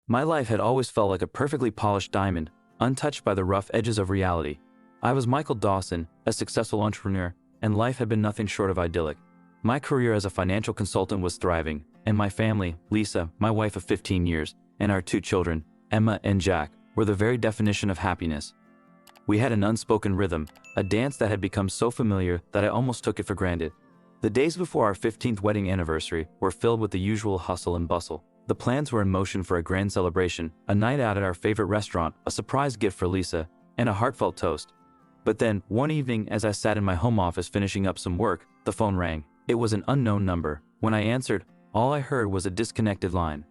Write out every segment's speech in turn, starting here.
My life had always felt like a perfectly polished diamond, untouched by the rough edges of reality. I was Michael Dawson, a successful entrepreneur, and life had been nothing short of idyllic. My career as a financial consultant was thriving, and my family, Lisa, my wife of 15 years, and our 2 children, Emma and Jack, were the very definition of happiness. We had an unspoken rhythm, a dance that had become so familiar that I almost took it for granted. The days before our 15th wedding anniversary were filled with the usual hustle and bustle. The plans were in motion for a grand celebration, a night out at our favorite restaurant, a surprise gift for Lisa, and a heartfelt toast. But then, one evening as I sat in my home office finishing up some work, the phone rang. It was an unknown number. When I answered, all I heard was a disconnected line.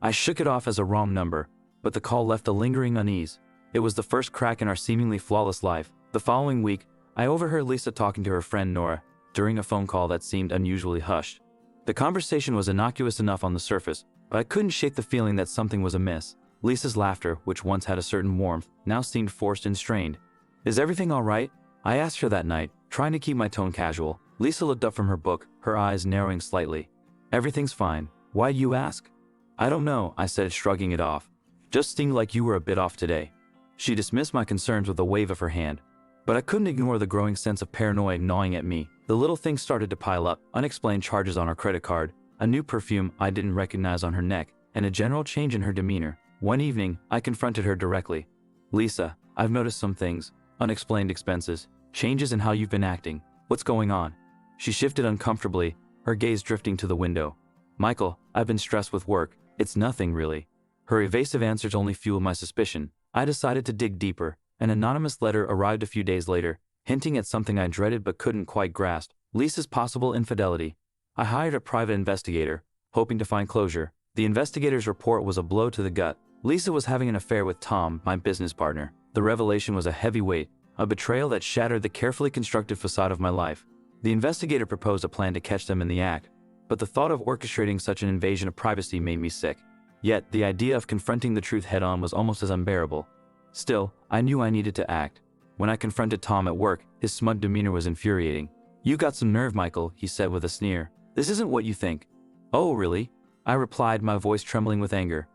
I shook it off as a wrong number, but the call left a lingering unease. It was the first crack in our seemingly flawless life. The following week, I overheard Lisa talking to her friend Nora during a phone call that seemed unusually hushed. The conversation was innocuous enough on the surface, but I couldn't shake the feeling that something was amiss. Lisa's laughter, which once had a certain warmth, now seemed forced and strained. "Is everything all right?" I asked her that night, trying to keep my tone casual. Lisa looked up from her book, her eyes narrowing slightly. "Everything's fine. Why do you ask?" "I don't know," I said, shrugging it off. "Just seemed like you were a bit off today." She dismissed my concerns with a wave of her hand. But I couldn't ignore the growing sense of paranoia gnawing at me. The little things started to pile up, unexplained charges on her credit card, a new perfume I didn't recognize on her neck, and a general change in her demeanor. One evening, I confronted her directly. "Lisa, I've noticed some things. Unexplained expenses, changes in how you've been acting. What's going on?" She shifted uncomfortably, her gaze drifting to the window. "Michael, I've been stressed with work. It's nothing, really." Her evasive answers only fueled my suspicion. I decided to dig deeper. An anonymous letter arrived a few days later, hinting at something I dreaded but couldn't quite grasp: Lisa's possible infidelity. I hired a private investigator, hoping to find closure. The investigator's report was a blow to the gut. Lisa was having an affair with Tom, my business partner. The revelation was a heavy weight, a betrayal that shattered the carefully constructed facade of my life. The investigator proposed a plan to catch them in the act, but the thought of orchestrating such an invasion of privacy made me sick. Yet, the idea of confronting the truth head-on was almost as unbearable. Still, I knew I needed to act. When I confronted Tom at work, his smug demeanor was infuriating. "You got some nerve, Michael," he said with a sneer. "This isn't what you think." "Oh, really?" I replied, my voice trembling with anger.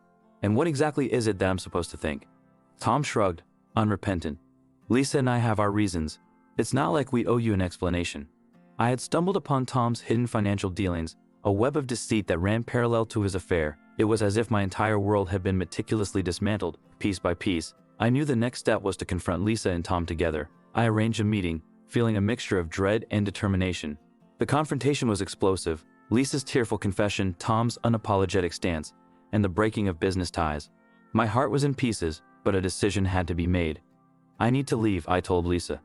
"And what exactly is it that I'm supposed to think?" Tom shrugged, unrepentant. "Lisa and I have our reasons. It's not like we owe you an explanation." I had stumbled upon Tom's hidden financial dealings, a web of deceit that ran parallel to his affair. It was as if my entire world had been meticulously dismantled, piece by piece. I knew the next step was to confront Lisa and Tom together. I arranged a meeting, feeling a mixture of dread and determination. The confrontation was explosive: Lisa's tearful confession, Tom's unapologetic stance, and the breaking of business ties. My heart was in pieces, but a decision had to be made. "I need to leave," I told Lisa.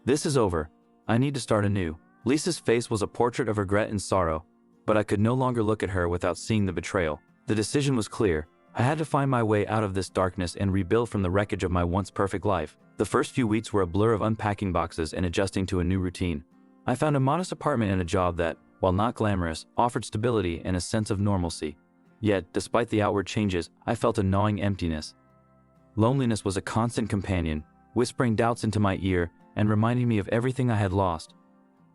"This is over. I need to start anew." Lisa's face was a portrait of regret and sorrow, but I could no longer look at her without seeing the betrayal. The decision was clear. I had to find my way out of this darkness and rebuild from the wreckage of my once perfect life. The first few weeks were a blur of unpacking boxes and adjusting to a new routine. I found a modest apartment and a job that, while not glamorous, offered stability and a sense of normalcy. Yet, despite the outward changes, I felt a gnawing emptiness. Loneliness was a constant companion, whispering doubts into my ear and reminding me of everything I had lost.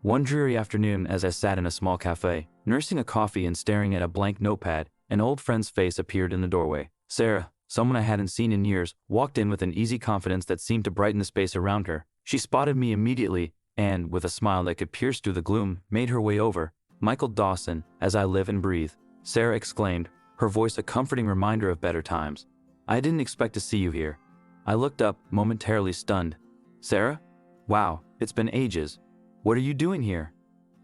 One dreary afternoon, as I sat in a small cafe, nursing a coffee and staring at a blank notepad, an old friend's face appeared in the doorway. Sarah, someone I hadn't seen in years, walked in with an easy confidence that seemed to brighten the space around her. She spotted me immediately and, with a smile that could pierce through the gloom, made her way over. "Michael Dawson, as I live and breathe," Sarah exclaimed, her voice a comforting reminder of better times. "I didn't expect to see you here." I looked up, momentarily stunned. "Sarah? Wow, it's been ages. What are you doing here?"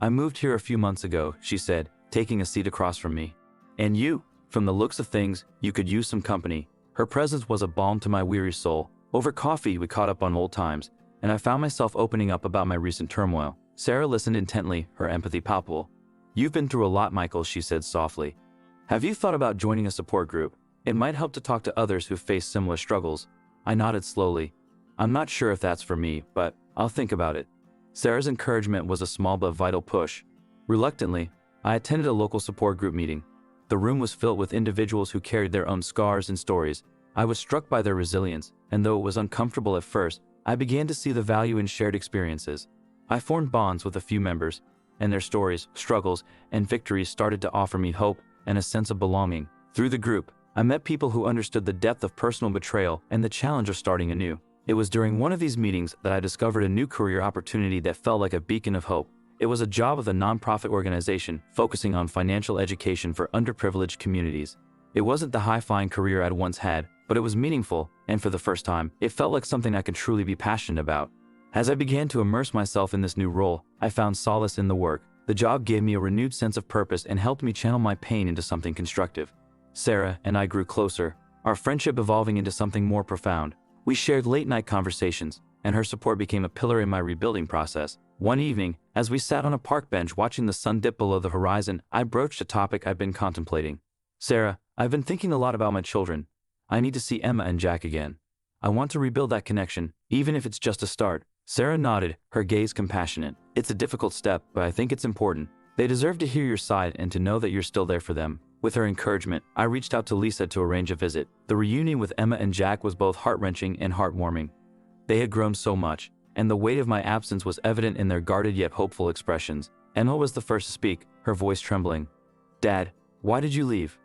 "I moved here a few months ago," she said, taking a seat across from me. "And you? From the looks of things, you could use some company." Her presence was a balm to my weary soul. Over coffee, we caught up on old times, and I found myself opening up about my recent turmoil. Sarah listened intently, her empathy palpable. "You've been through a lot, Michael," she said softly. "Have you thought about joining a support group? It might help to talk to others who face similar struggles." I nodded slowly. "I'm not sure if that's for me, but I'll think about it." Sarah's encouragement was a small but vital push. Reluctantly, I attended a local support group meeting. The room was filled with individuals who carried their own scars and stories. I was struck by their resilience, and though it was uncomfortable at first, I began to see the value in shared experiences. I formed bonds with a few members, and their stories, struggles, and victories started to offer me hope and a sense of belonging. Through the group, I met people who understood the depth of personal betrayal and the challenge of starting anew. It was during one of these meetings that I discovered a new career opportunity that felt like a beacon of hope. It was a job with a nonprofit organization focusing on financial education for underprivileged communities. It wasn't the high-flying career I'd once had, but it was meaningful, and for the first time, it felt like something I could truly be passionate about. As I began to immerse myself in this new role, I found solace in the work. The job gave me a renewed sense of purpose and helped me channel my pain into something constructive. Sarah and I grew closer, our friendship evolving into something more profound. We shared late-night conversations, and her support became a pillar in my rebuilding process. One evening, as we sat on a park bench watching the sun dip below the horizon, I broached a topic I've been contemplating. "Sarah, I've been thinking a lot about my children. I need to see Emma and Jack again. I want to rebuild that connection, even if it's just a start." Sarah nodded, her gaze compassionate. "It's a difficult step, but I think it's important. They deserve to hear your side and to know that you're still there for them." With her encouragement, I reached out to Lisa to arrange a visit. The reunion with Emma and Jack was both heart-wrenching and heartwarming. They had grown so much, and the weight of my absence was evident in their guarded yet hopeful expressions. Emma was the first to speak, her voice trembling. "Dad, why did you leave?"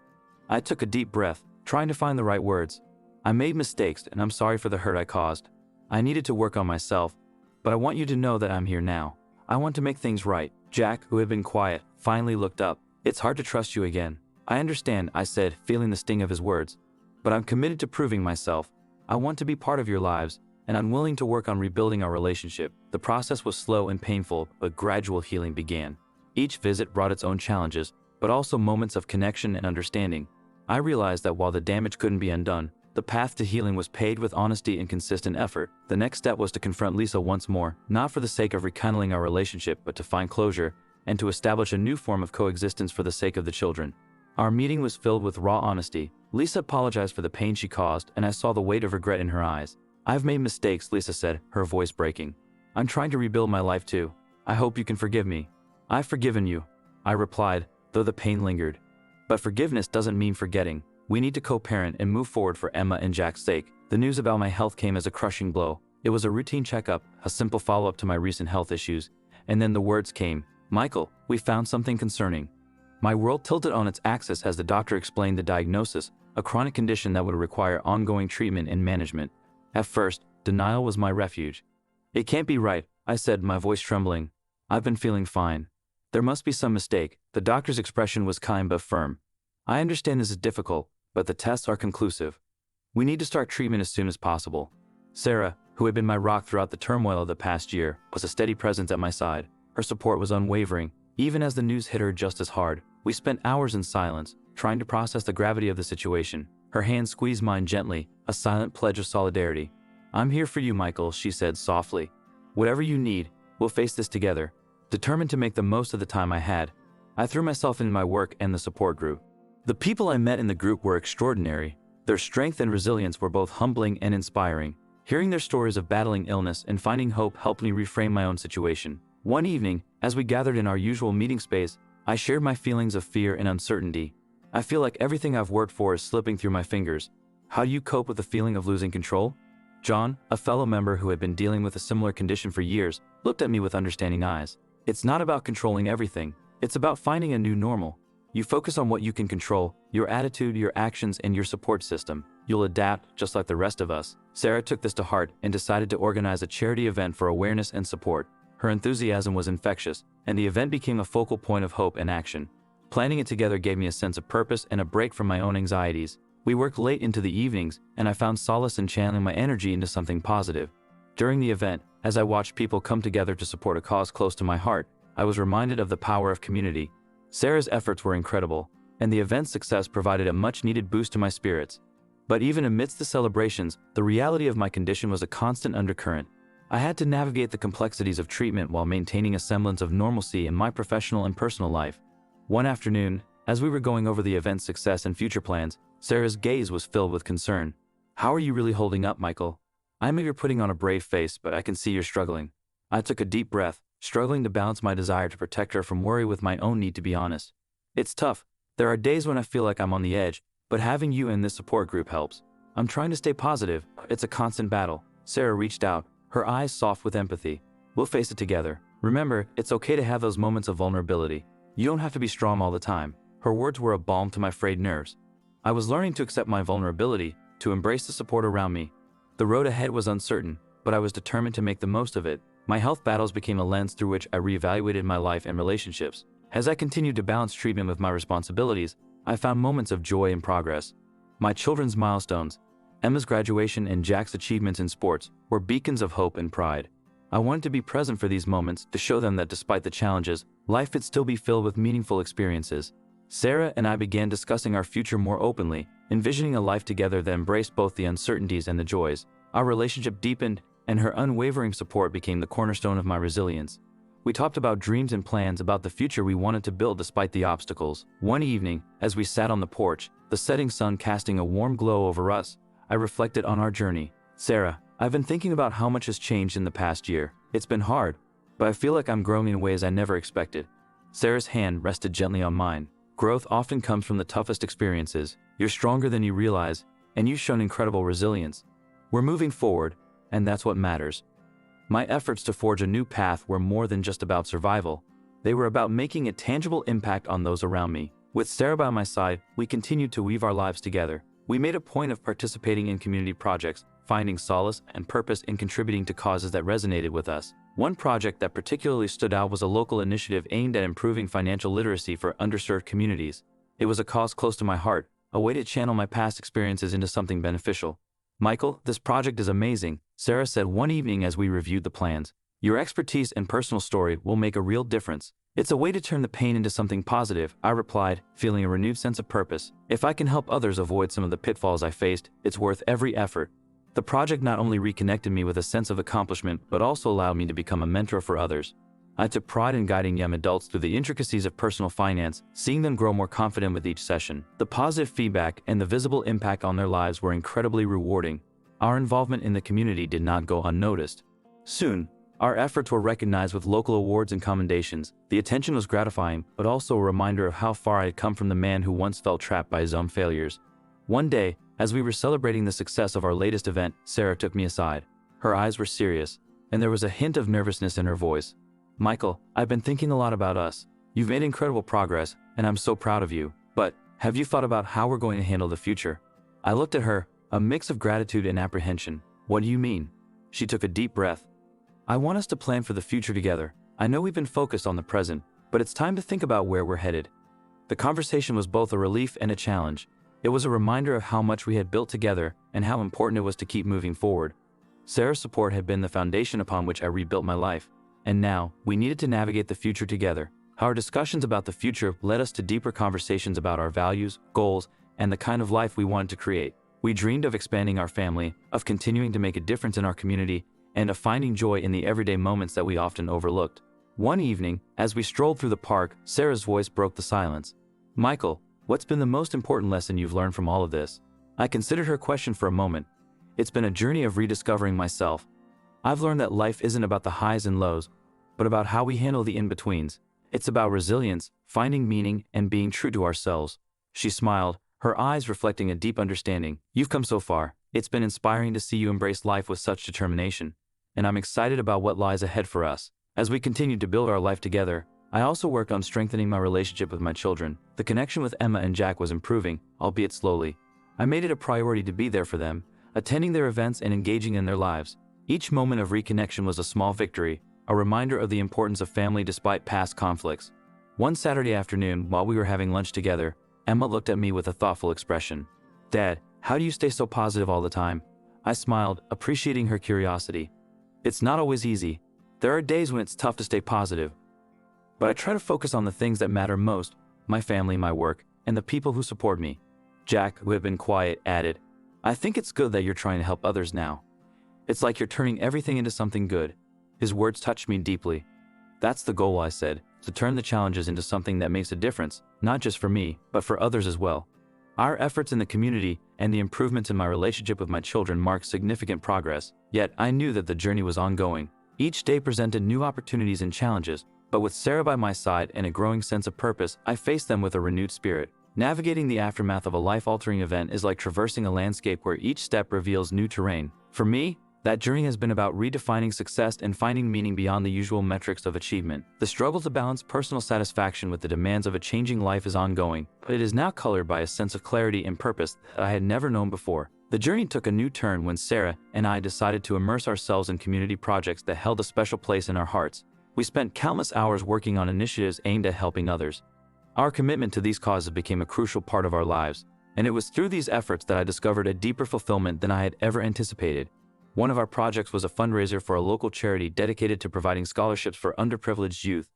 I took a deep breath, trying to find the right words. "I made mistakes, and I'm sorry for the hurt I caused. I needed to work on myself, but I want you to know that I'm here now. I want to make things right." Jack, who had been quiet, finally looked up. "It's hard to trust you again." "I understand," I said, feeling the sting of his words. "But I'm committed to proving myself. I want to be part of your lives, and I'm willing to work on rebuilding our relationship." The process was slow and painful, but gradual healing began. Each visit brought its own challenges, but also moments of connection and understanding. I realized that while the damage couldn't be undone, the path to healing was paved with honesty and consistent effort. The next step was to confront Lisa once more, not for the sake of rekindling our relationship, but to find closure and to establish a new form of coexistence for the sake of the children. Our meeting was filled with raw honesty. Lisa apologized for the pain she caused, and I saw the weight of regret in her eyes. "I've made mistakes," Lisa said, her voice breaking. "I'm trying to rebuild my life too. I hope you can forgive me." "I've forgiven you," I replied, though the pain lingered. But forgiveness doesn't mean forgetting. We need to co-parent and move forward for Emma and Jack's sake. The news about my health came as a crushing blow. It was a routine checkup, a simple follow-up to my recent health issues, and then the words came, "Michael, we found something concerning." My world tilted on its axis as the doctor explained the diagnosis, a chronic condition that would require ongoing treatment and management. At first, denial was my refuge. "It can't be right," I said, my voice trembling. "I've been feeling fine. There must be some mistake." The doctor's expression was kind but firm. "I understand this is difficult, but the tests are conclusive. We need to start treatment as soon as possible." Sarah, who had been my rock throughout the turmoil of the past year, was a steady presence at my side. Her support was unwavering, even as the news hit her just as hard. We spent hours in silence, trying to process the gravity of the situation. Her hand squeezed mine gently, a silent pledge of solidarity. "I'm here for you, Michael," she said softly. "Whatever you need, we'll face this together." Determined to make the most of the time I had, I threw myself into my work and the support group. The people I met in the group were extraordinary. Their strength and resilience were both humbling and inspiring. Hearing their stories of battling illness and finding hope helped me reframe my own situation. One evening, as we gathered in our usual meeting space, I shared my feelings of fear and uncertainty. "I feel like everything I've worked for is slipping through my fingers. How do you cope with the feeling of losing control?" John, a fellow member who had been dealing with a similar condition for years, looked at me with understanding eyes. "It's not about controlling everything. It's about finding a new normal. You focus on what you can control, your attitude, your actions, and your support system. You'll adapt just like the rest of us." Sarah took this to heart and decided to organize a charity event for awareness and support. Her enthusiasm was infectious, and the event became a focal point of hope and action. Planning it together gave me a sense of purpose and a break from my own anxieties. We worked late into the evenings, and I found solace in channeling my energy into something positive. During the event, as I watched people come together to support a cause close to my heart, I was reminded of the power of community. Sarah's efforts were incredible, and the event's success provided a much-needed boost to my spirits. But even amidst the celebrations, the reality of my condition was a constant undercurrent. I had to navigate the complexities of treatment while maintaining a semblance of normalcy in my professional and personal life. One afternoon, as we were going over the event's success and future plans, Sarah's gaze was filled with concern. "How are you really holding up, Michael? I know you're putting on a brave face, but I can see you're struggling." I took a deep breath, struggling to balance my desire to protect her from worry with my own need to be honest. "It's tough. There are days when I feel like I'm on the edge, but having you in this support group helps. I'm trying to stay positive. It's a constant battle." Sarah reached out, her eyes soft with empathy. "We'll face it together. Remember, it's okay to have those moments of vulnerability. You don't have to be strong all the time." Her words were a balm to my frayed nerves. I was learning to accept my vulnerability, to embrace the support around me. The road ahead was uncertain, but I was determined to make the most of it. My health battles became a lens through which I reevaluated my life and relationships. As I continued to balance treatment with my responsibilities, I found moments of joy and progress. My children's milestones, Emma's graduation and Jack's achievements in sports, were beacons of hope and pride. I wanted to be present for these moments to show them that despite the challenges, life could still be filled with meaningful experiences. Sarah and I began discussing our future more openly, envisioning a life together that embraced both the uncertainties and the joys. Our relationship deepened, and her unwavering support became the cornerstone of my resilience. We talked about dreams and plans about the future we wanted to build despite the obstacles. One evening, as we sat on the porch, the setting sun casting a warm glow over us, I reflected on our journey. Sarah, I've been thinking about how much has changed in the past year. It's been hard, but I feel like I'm growing in ways I never expected. Sarah's hand rested gently on mine. Growth often comes from the toughest experiences. You're stronger than you realize, and you've shown incredible resilience. We're moving forward, and that's what matters. My efforts to forge a new path were more than just about survival. They were about making a tangible impact on those around me. With Sarah by my side, we continued to weave our lives together. We made a point of participating in community projects, finding solace and purpose in contributing to causes that resonated with us. One project that particularly stood out was a local initiative aimed at improving financial literacy for underserved communities. It was a cause close to my heart, a way to channel my past experiences into something beneficial. Michael, this project is amazing, Sarah said one evening as we reviewed the plans. Your expertise and personal story will make a real difference. It's a way to turn the pain into something positive, I replied, feeling a renewed sense of purpose. If I can help others avoid some of the pitfalls I faced, it's worth every effort. The project not only reconnected me with a sense of accomplishment, but also allowed me to become a mentor for others. I took pride in guiding young adults through the intricacies of personal finance, seeing them grow more confident with each session. The positive feedback and the visible impact on their lives were incredibly rewarding. Our involvement in the community did not go unnoticed. Soon, our efforts were recognized with local awards and commendations. The attention was gratifying, but also a reminder of how far I had come from the man who once felt trapped by his own failures. One day, as we were celebrating the success of our latest event, Sarah took me aside. Her eyes were serious, and there was a hint of nervousness in her voice. Michael, I've been thinking a lot about us. You've made incredible progress, and I'm so proud of you. But have you thought about how we're going to handle the future? I looked at her, a mix of gratitude and apprehension. What do you mean? She took a deep breath. I want us to plan for the future together. I know we've been focused on the present, but it's time to think about where we're headed. The conversation was both a relief and a challenge. It was a reminder of how much we had built together and how important it was to keep moving forward. Sarah's support had been the foundation upon which I rebuilt my life, and now we needed to navigate the future together. Our discussions about the future led us to deeper conversations about our values, goals, and the kind of life we wanted to create. We dreamed of expanding our family, of continuing to make a difference in our community, and of finding joy in the everyday moments that we often overlooked. One evening, as we strolled through the park, Sarah's voice broke the silence. Michael, what's been the most important lesson you've learned from all of this? I considered her question for a moment. It's been a journey of rediscovering myself. I've learned that life isn't about the highs and lows, but about how we handle the in-betweens. It's about resilience, finding meaning, and being true to ourselves. She smiled, her eyes reflecting a deep understanding. You've come so far. It's been inspiring to see you embrace life with such determination, and I'm excited about what lies ahead for us. As we continued to build our life together, I also worked on strengthening my relationship with my children. The connection with Emma and Jack was improving, albeit slowly. I made it a priority to be there for them, attending their events and engaging in their lives. Each moment of reconnection was a small victory, a reminder of the importance of family despite past conflicts. One Saturday afternoon, while we were having lunch together, Emma looked at me with a thoughtful expression. Dad, how do you stay so positive all the time? I smiled, appreciating her curiosity. It's not always easy. There are days when it's tough to stay positive. But I try to focus on the things that matter most, my family, my work, and the people who support me. Jack, who had been quiet, added, I think it's good that you're trying to help others now. It's like you're turning everything into something good. His words touched me deeply. That's the goal, I said, to turn the challenges into something that makes a difference, not just for me, but for others as well. Our efforts in the community and the improvements in my relationship with my children marked significant progress, yet I knew that the journey was ongoing. Each day presented new opportunities and challenges, but with Sarah by my side and a growing sense of purpose, I faced them with a renewed spirit. Navigating the aftermath of a life-altering event is like traversing a landscape where each step reveals new terrain. For me, That journey has been about redefining success and finding meaning beyond the usual metrics of achievement. The struggle to balance personal satisfaction with the demands of a changing life is ongoing, but it is now colored by a sense of clarity and purpose that I had never known before. The journey took a new turn when Sarah and I decided to immerse ourselves in community projects that held a special place in our hearts. We spent countless hours working on initiatives aimed at helping others. Our commitment to these causes became a crucial part of our lives, and it was through these efforts that I discovered a deeper fulfillment than I had ever anticipated. One of our projects was a fundraiser for a local charity dedicated to providing scholarships for underprivileged youth.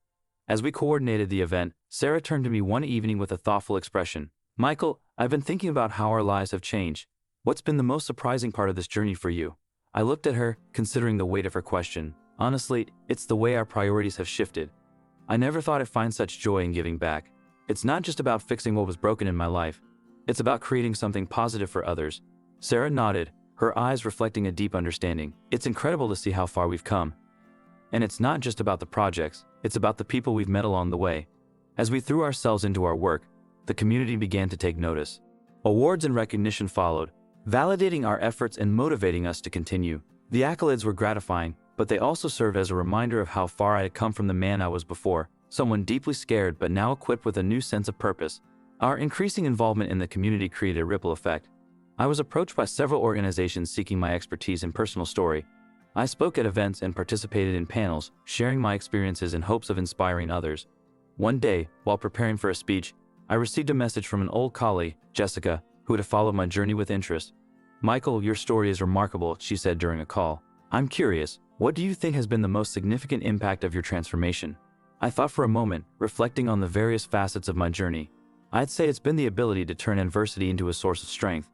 As we coordinated the event, Sarah turned to me one evening with a thoughtful expression. "Michael, I've been thinking about how our lives have changed. What's been the most surprising part of this journey for you?" I looked at her, considering the weight of her question. Honestly, it's the way our priorities have shifted. I never thought I'd find such joy in giving back. It's not just about fixing what was broken in my life. It's about creating something positive for others. Sarah nodded, her eyes reflecting a deep understanding. It's incredible to see how far we've come. And it's not just about the projects, it's about the people we've met along the way. As we threw ourselves into our work, the community began to take notice. Awards and recognition followed, validating our efforts and motivating us to continue. The accolades were gratifying, but they also served as a reminder of how far I had come from the man I was before, someone deeply scared but now equipped with a new sense of purpose. Our increasing involvement in the community created a ripple effect. I was approached by several organizations seeking my expertise and personal story. I spoke at events and participated in panels, sharing my experiences in hopes of inspiring others. One day, while preparing for a speech, I received a message from an old colleague, Jessica, who had followed my journey with interest. "Michael, your story is remarkable," she said during a call. "I'm curious, what do you think has been the most significant impact of your transformation?" I thought for a moment, reflecting on the various facets of my journey. I'd say it's been the ability to turn adversity into a source of strength.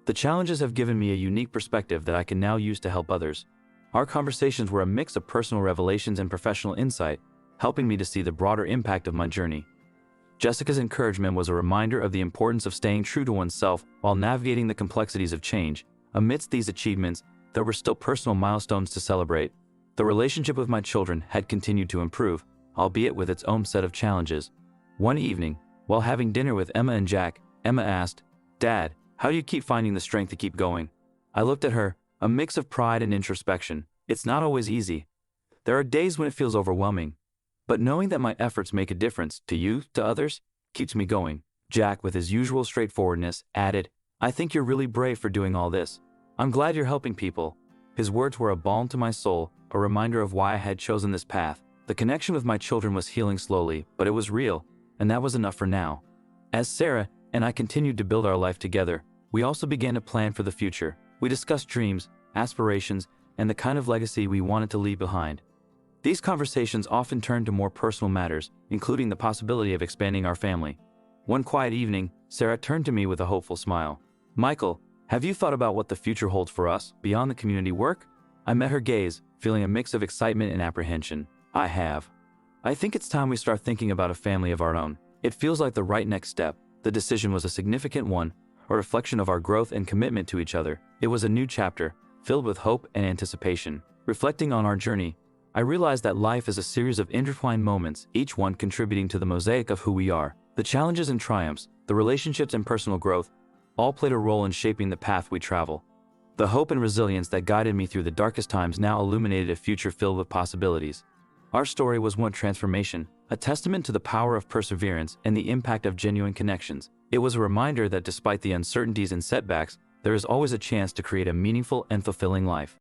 The challenges have given me a unique perspective that I can now use to help others. Our conversations were a mix of personal revelations and professional insight, helping me to see the broader impact of my journey. Jessica's encouragement was a reminder of the importance of staying true to oneself while navigating the complexities of change. Amidst these achievements, there were still personal milestones to celebrate. The relationship with my children had continued to improve, albeit with its own set of challenges. One evening, while having dinner with Emma and Jack, Emma asked, "Dad, how do you keep finding the strength to keep going?" I looked at her, a mix of pride and introspection. It's not always easy. There are days when it feels overwhelming. But knowing that my efforts make a difference to you, to others, keeps me going. Jack, with his usual straightforwardness, added, "I think you're really brave for doing all this. I'm glad you're helping people." His words were a balm to my soul, a reminder of why I had chosen this path. The connection with my children was healing slowly, but it was real, and that was enough for now. As Sarah and I continued to build our life together, we also began to plan for the future. We discussed dreams, aspirations, and the kind of legacy we wanted to leave behind. These conversations often turned to more personal matters, including the possibility of expanding our family. One quiet evening, Sarah turned to me with a hopeful smile. "Michael, have you thought about what the future holds for us beyond the community work?" I met her gaze, feeling a mix of excitement and apprehension. "I have. I think it's time we start thinking about a family of our own. It feels like the right next step." The decision was a significant one, a reflection of our growth and commitment to each other. It was a new chapter, filled with hope and anticipation. Reflecting on our journey, I realized that life is a series of intertwined moments, each one contributing to the mosaic of who we are. The challenges and triumphs, the relationships and personal growth, all played a role in shaping the path we travel. The hope and resilience that guided me through the darkest times now illuminated a future filled with possibilities. Our story was one transformation, a testament to the power of perseverance and the impact of genuine connections. It was a reminder that despite the uncertainties and setbacks, there is always a chance to create a meaningful and fulfilling life.